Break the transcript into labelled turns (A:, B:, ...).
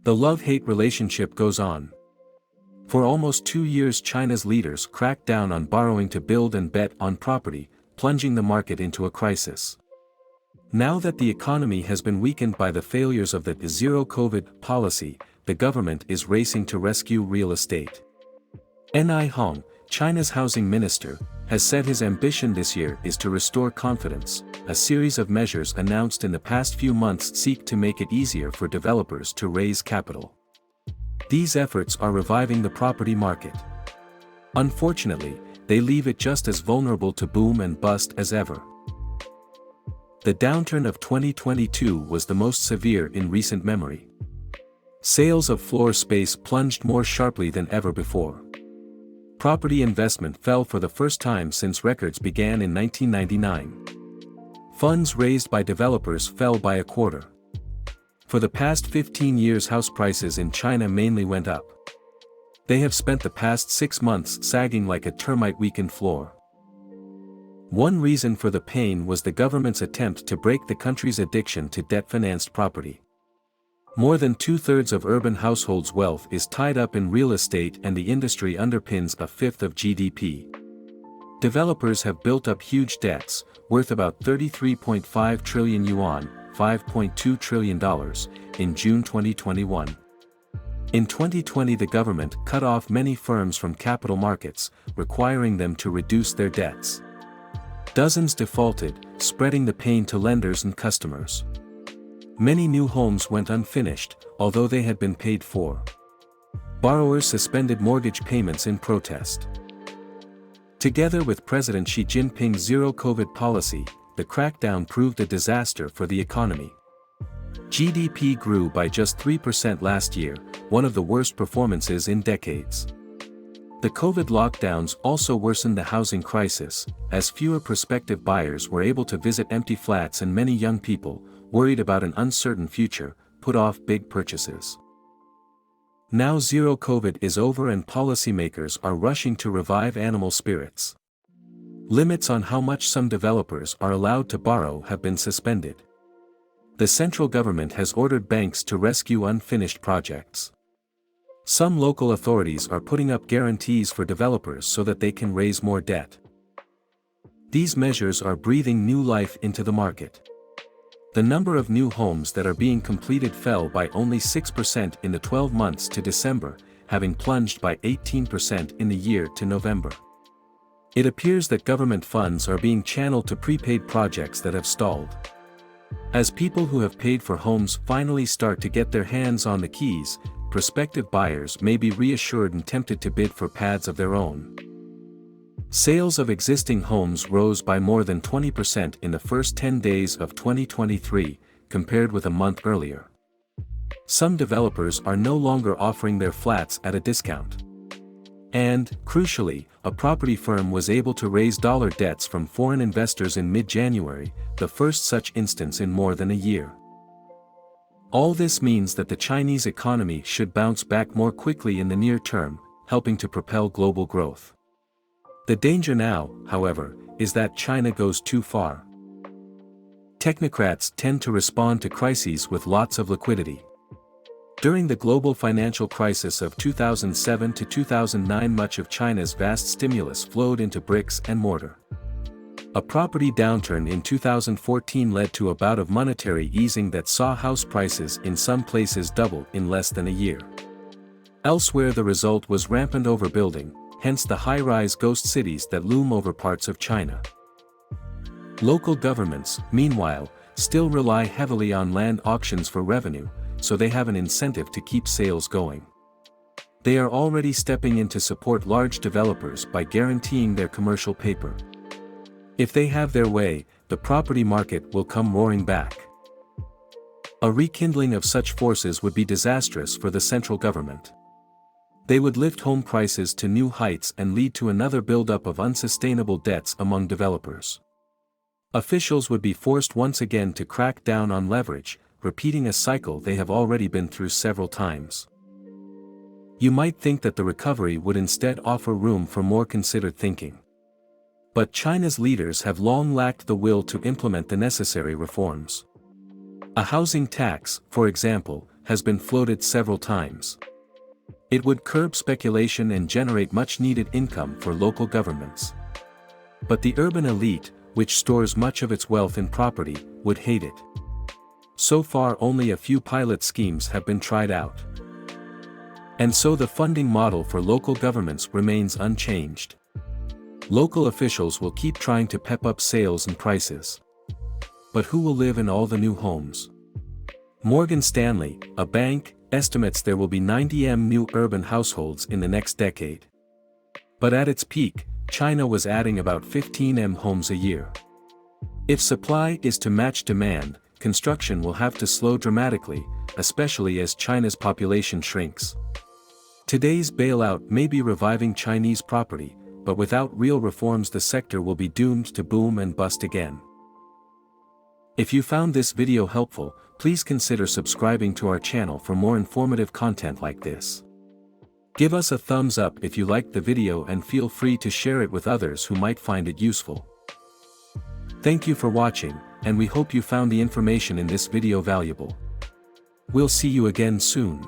A: The love-hate relationship goes on. For almost 2 years China's leaders cracked down on borrowing to build and bet on property, plunging the market into a crisis. Now that the economy has been weakened by the failures of the zero-COVID policy, the government is racing to rescue real estate. Ni Hong, China's housing minister, has said his ambition this year is to restore confidence. A series of measures announced in the past few months seek to make it easier for developers to raise capital. These efforts are reviving the property market. Unfortunately, they leave it just as vulnerable to boom and bust as ever. The downturn of 2022 was the most severe in recent memory. Sales of floor space plunged more sharply than ever before. Property investment fell for the first time since records began in 1999. Funds raised by developers fell by a quarter. For the past 15 years house prices in China mainly went up. They have spent the past 6 months sagging like a termite-weakened floor. One reason for the pain was the government's attempt to break the country's addiction to debt-financed property. More than 2/3 of urban households' wealth is tied up in real estate and the industry underpins 1/5 of GDP. Developers have built up huge debts, worth about 33.5 trillion yuan, $5.2 trillion, in June 2021. In 2020 the government cut off many firms from capital markets, requiring them to reduce their debts. Dozens defaulted, spreading the pain to lenders and customers. Many new homes went unfinished, although they had been paid for. Borrowers suspended mortgage payments in protest. Together with President Xi Jinping's zero-COVID policy, the crackdown proved a disaster for the economy. GDP grew by just 3% last year, one of the worst performances in decades. The COVID lockdowns also worsened the housing crisis, as fewer prospective buyers were able to visit empty flats and many young people, worried about an uncertain future, put off big purchases. Now zero-COVID is over and policymakers are rushing to revive animal spirits. Limits on how much some developers are allowed to borrow have been suspended. The central government has ordered banks to rescue unfinished projects. Some local authorities are putting up guarantees for developers so that they can raise more debt. These measures are breathing new life into the market. The number of new homes that are being completed fell by only 6% in the 12 months to December, having plunged by 18% in the year to November. It appears that government funds are being channeled to prepaid projects that have stalled. As people who have paid for homes finally start to get their hands on the keys, prospective buyers may be reassured and tempted to bid for pads of their own. Sales of existing homes rose by more than 20% in the first 10 days of 2023, compared with a month earlier. Some developers are no longer offering their flats at a discount. And, crucially, a property firm was able to raise dollar debts from foreign investors in mid-January, the first such instance in more than a year. All this means that the Chinese economy should bounce back more quickly in the near term, helping to propel global growth. The danger now, however, is that China goes too far. Technocrats tend to respond to crises with lots of liquidity. During the global financial crisis of 2007 to 2009, much of China's vast stimulus flowed into bricks and mortar. A property downturn in 2014 led to a bout of monetary easing that saw house prices in some places double in less than a year. Elsewhere the result was rampant overbuilding, hence the high-rise ghost cities that loom over parts of China. Local governments, meanwhile, still rely heavily on land auctions for revenue, so they have an incentive to keep sales going. They are already stepping in to support large developers by guaranteeing their commercial paper. If they have their way, the property market will come roaring back. A rekindling of such forces would be disastrous for the central government. They would lift home prices to new heights and lead to another buildup of unsustainable debts among developers. Officials would be forced once again to crack down on leverage, repeating a cycle they have already been through several times. You might think that the recovery would instead offer room for more considered thinking. But China's leaders have long lacked the will to implement the necessary reforms. A housing tax, for example, has been floated several times. It would curb speculation and generate much-needed income for local governments. But the urban elite, which stores much of its wealth in property, would hate it. So far only a few pilot schemes have been tried out. And so the funding model for local governments remains unchanged. Local officials will keep trying to pep up sales and prices. But who will live in all the new homes? Morgan Stanley, a bank, estimates there will be 90 million new urban households in the next decade. But at its peak, China was adding about 15 million homes a year. If supply is to match demand, construction will have to slow dramatically, especially as China's population shrinks. Today's bailout may be reviving Chinese property, but without real reforms the sector will be doomed to boom and bust again. If you found this video helpful, please consider subscribing to our channel for more informative content like this. Give us a thumbs up if you liked the video and feel free to share it with others who might find it useful. Thank you for watching, and we hope you found the information in this video valuable. We'll see you again soon.